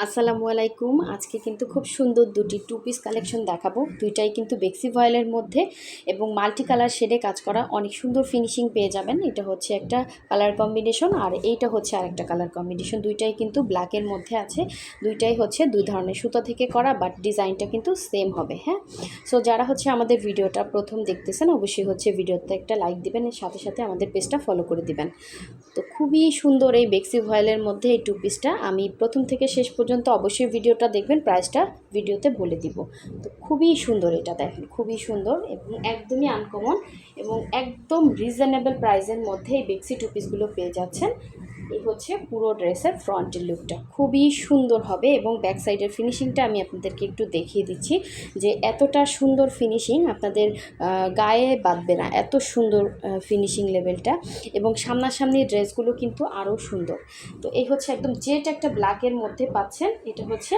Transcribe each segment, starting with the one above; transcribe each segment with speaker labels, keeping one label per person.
Speaker 1: আসসালামু আলাইকুম। আজকে কিন্তু খুব সুন্দর দুটি টু পিস কালেকশন দেখাবো। দুইটাই কিন্তু বেক্সি ভয়েলের মধ্যে এবং মাল্টি কালার শেডে কাজ করা, অনেক সুন্দর ফিনিশিং পেয়ে যাবেন। এটা হচ্ছে একটা কালার কম্বিনেশন আর এইটা হচ্ছে আরেকটা কালার কম্বিনেশন। দুইটাই কিন্তু ব্ল্যাকের মধ্যে আছে। দুইটাই হচ্ছে দুই ধরনের সুতো থেকে করা, বাট ডিজাইনটা কিন্তু সেম হবে। হ্যাঁ, সো যারা হচ্ছে আমাদের ভিডিওটা প্রথম দেখতেছেন অবশ্যই হচ্ছে ভিডিওতে একটা লাইক দিবেন, এর সাথে সাথে আমাদের পেজটা ফলো করে দিবেন। তো খুবই সুন্দর এই বেক্সি ভয়েলের মধ্যে এই টু পিসটা। আমি প্রথম থেকে শেষ পর্যন্ত অবশ্যই ভিডিওটা দেখবেন, প্রাইসটা ভিডিওতে বলে দিব। তো খুবই সুন্দর, এটা দেখেন খুবই সুন্দর এবং একদমই আনকমন এবং একদম রিজনেবল প্রাইসের মধ্যে এই বেক্সি টু পিসগুলো পেয়ে যাচ্ছেন। এই হচ্ছে পুরো ড্রেসের ফ্রন্টের লুকটা, খুবই সুন্দর হবে এবং ব্যাক সাইডের ফিনিশিংটা আমি আপনাদেরকে একটু দেখিয়ে দিচ্ছি যে এতটা সুন্দর ফিনিশিং আপনাদের গায়ে বাঁধবে না, এত সুন্দর ফিনিশিং লেভেলটা। এবং সামনাসামনি ড্রেসগুলো কিন্তু আরও সুন্দর। তো এই হচ্ছে একদম জেট একটা ব্ল্যাকের মধ্যে পাচ্ছেন। এটা হচ্ছে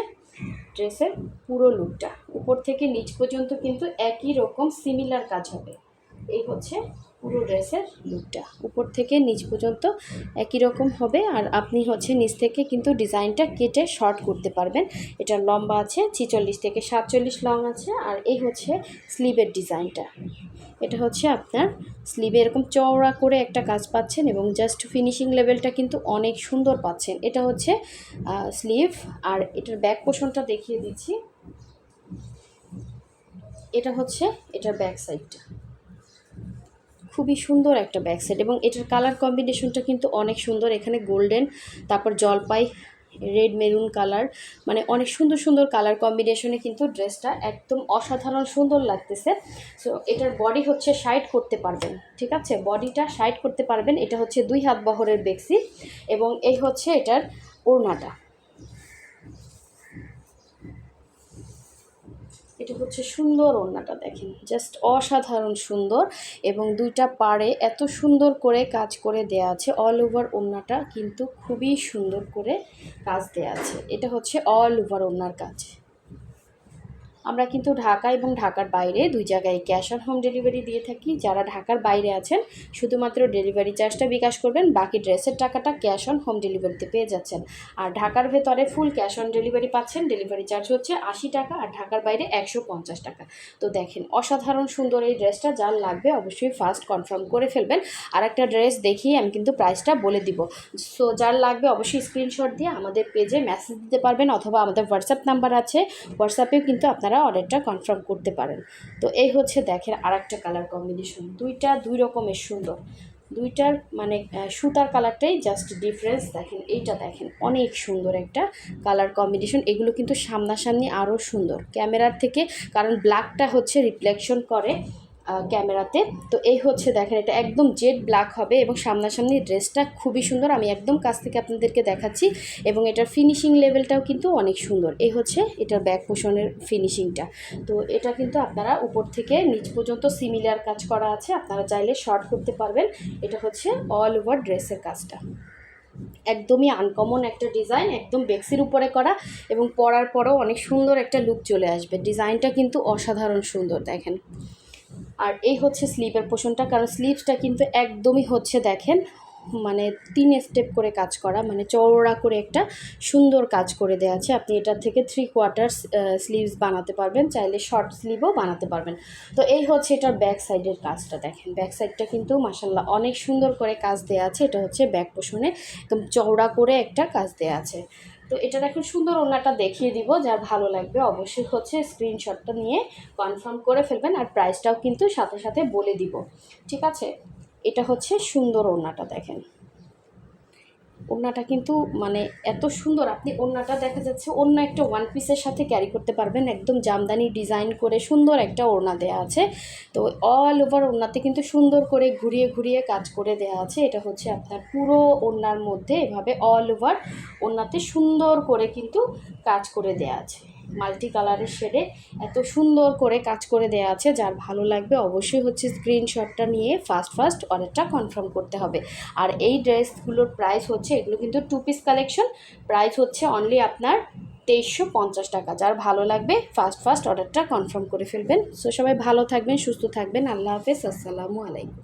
Speaker 1: ড্রেসের পুরো লুকটা, উপর থেকে নিচ পর্যন্ত কিন্তু একই রকম সিমিলার কাজ হবে। এই হচ্ছে পুরো ড্রেসের লুকটা, উপর থেকে নিচ পর্যন্ত একই রকম হবে। আর আপনি হচ্ছে নিচ থেকে কিন্তু ডিজাইনটা কেটে শর্ট করতে পারবেন। এটা লম্বা আছে 46 থেকে 47 লং আছে। আর এই হচ্ছে স্লিভের ডিজাইনটা। এটা হচ্ছে আপনার স্লিভে এরকম চওড়া করে একটা কাজ পাচ্ছেন এবং জাস্ট ফিনিশিং লেভেলটা কিন্তু অনেক সুন্দর পাচ্ছেন। এটা হচ্ছে স্লিভ। আর এটার ব্যাক পোর্শনটা দেখিয়ে দিচ্ছি। এটা হচ্ছে এটার ব্যাক সাইডটা, খুবই সুন্দর একটা ব্যাক সাইড এবং এটার কালার কম্বিনেশনটা কিন্তু অনেক সুন্দর। এখানে গোল্ডেন, তারপর জলপাই, রেড মেরুন কালার, মানে অনেক সুন্দর সুন্দর কালার কম্বিনেশনে কিন্তু ড্রেসটা একদম অসাধারণ সুন্দর লাগতেছে। সো এটার বডি হচ্ছে সাইড করতে পারবেন, ঠিক আছে, বডিটা সাইড করতে পারবেন। এটা হচ্ছে 2 হাত বহরের বেক্সি এবং এই হচ্ছে এটার ওড়নাটা। এটা হচ্ছে সুন্দর ওড়নাটা, দেখেন জাস্ট অসাধারণ সুন্দর এবং দুইটা পাড়ে এত সুন্দর করে কাজ করে দেয়া আছে। অল ওভার ওড়নাটা কিন্তু খুবই সুন্দর করে কাজ দেয়া আছে। এটা হচ্ছে অল ওভার ওড়নার কাজ। আমরা কিন্তু ঢাকা এবং ঢাকার বাইরে দুই জায়গায় ক্যাশ অন হোম ডেলিভারি দিয়ে থাকি। যারা ঢাকার বাইরে আছেন শুধুমাত্র ডেলিভারি চার্জটা বিকাশ করবেন, বাকি ড্রেসের টাকাটা ক্যাশ অন হোম ডেলিভারিতে পেয়ে যাচ্ছেন। আর ঢাকার ভেতরে ফুল ক্যাশ অন ডেলিভারি পাচ্ছেন, ডেলিভারি চার্জ হচ্ছে 80 টাকা, আর ঢাকার বাইরে 150 টাকা। তো দেখেন অসাধারণ সুন্দর এই ড্রেসটা, যার লাগবে অবশ্যই ফার্স্ট কনফার্ম করে ফেলবেন। আর একটা ড্রেস দেখিয়ে আমি কিন্তু প্রাইসটা বলে দিব। সো যার লাগবে অবশ্যই স্ক্রিনশট দিয়ে আমাদের পেজে মেসেজ দিতে পারবেন, অথবা আমাদের হোয়াটসঅ্যাপ নাম্বার আছে, হোয়াটসঅ্যাপেও কিন্তু আপনারা অর্ডারটা কনফার্ম করতে পারেন। তো এই হচ্ছে দেখেন আরেকটা কালার কম্বিনেশন, দুইটা দুই রকমের সুন্দর। দুইটার মানে সুতার কালারটাই জাস্ট ডিফারেন্স। দেখেন এইটা, দেখেন অনেক সুন্দর একটা কালার কম্বিনেশন। এগুলো কিন্তু সামনাসামনি আরও সুন্দর ক্যামেরার থেকে, কারণ ব্ল্যাকটা হচ্ছে রিফ্লেকশন করে ক্যামেরাতে। তো এই হচ্ছে দেখেন এটা একদম জেড ব্ল্যাক হবে এবং সামনাসামনি ড্রেসটা খুবই সুন্দর। আমি একদম কাছ থেকে আপনাদেরকে দেখাচ্ছি এবং এটার ফিনিশিং লেভেলটাও কিন্তু অনেক সুন্দর। এই হচ্ছে এটার ব্যাক পোর্শনের ফিনিশিংটা। তো এটা কিন্তু আপনারা উপর থেকে নিচ পর্যন্ত সিমিলার কাজ করা আছে, আপনারা চাইলে শর্ট করতে পারবেন। এটা হচ্ছে অল ওভার ড্রেসের কাজটা, একদমই আনকমন একটা ডিজাইন, একদম বেক্সির উপরে করা এবং পরার পরেও অনেক সুন্দর একটা লুক চলে আসবে। ডিজাইনটা কিন্তু অসাধারণ সুন্দর, দেখেন। আর এই হচ্ছে স্লিভের পোর্শনটা, কারণ স্লিভসটা কিন্তু একদমই হচ্ছে দেখেন মানে 3 স্টেপ করে কাজ করা, মানে চওড়া করে একটা সুন্দর কাজ করে দেওয়া আছে। আপনি এটা থেকে 3/4 স্লিভস বানাতে পারবেন, চাইলে শর্ট স্লিভও বানাতে পারবেন। তো এই হচ্ছে এটার ব্যাক সাইডের কাজটা, দেখেন ব্যাক সাইডটা কিন্তু মাশাআল্লাহ অনেক সুন্দর করে কাজ দেওয়া আছে। এটা হচ্ছে ব্যাক পোর্শনে একদম চওড়া করে একটা কাজ দেওয়া আছে। তো এটার এখন সুন্দর ওড়নাটা দেখিয়ে দিব, যার ভালো লাগবে অবশ্যই হচ্ছে স্ক্রিনশটটা নিয়ে কনফার্ম করে ফেলবেন। আর প্রাইসটাও কিন্তু সাথে সাথে বলে দিব, ঠিক আছে। এটা হচ্ছে সুন্দর ওড়নাটা, দেখেন ওড়নাটা কিন্তু মানে এত সুন্দর। আপনি ওড়নাটা দেখা যাচ্ছে অন্য একটা ওয়ান পিসের সাথে ক্যারি করতে পারবেন, একদম জামদানি ডিজাইন করে সুন্দর একটা ওড়না দেওয়া আছে। তো অল ওভার ওড়নাতে কিন্তু সুন্দর করে ঘুরিয়ে ঘুরিয়ে কাজ করে দেওয়া আছে। এটা হচ্ছে আপনার পুরো ওড়নার মধ্যে এভাবে অল ওভার ওড়নাতে সুন্দর করে কিন্তু কাজ করে দেওয়া আছে। মাল্টি কালারের শেডে এত সুন্দর করে কাজ করে দেওয়া আছে। যার ভালো লাগবে অবশ্যই হচ্ছে স্ক্রিনশটটা নিয়ে ফার্স্ট অর্ডারটা কনফার্ম করতে হবে। আর এই ড্রেসগুলোর প্রাইস হচ্ছে, এগুলো কিন্তু টু পিস কালেকশন, প্রাইস হচ্ছে অনলি আপনার 2350 টাকা। যার ভালো লাগবে ফার্স্ট অর্ডারটা কনফার্ম করে ফেলবেন। সো সবাই ভালো থাকবেন, সুস্থ থাকবেন। আল্লাহ হাফেজ, আসসালামু আলাইকুম।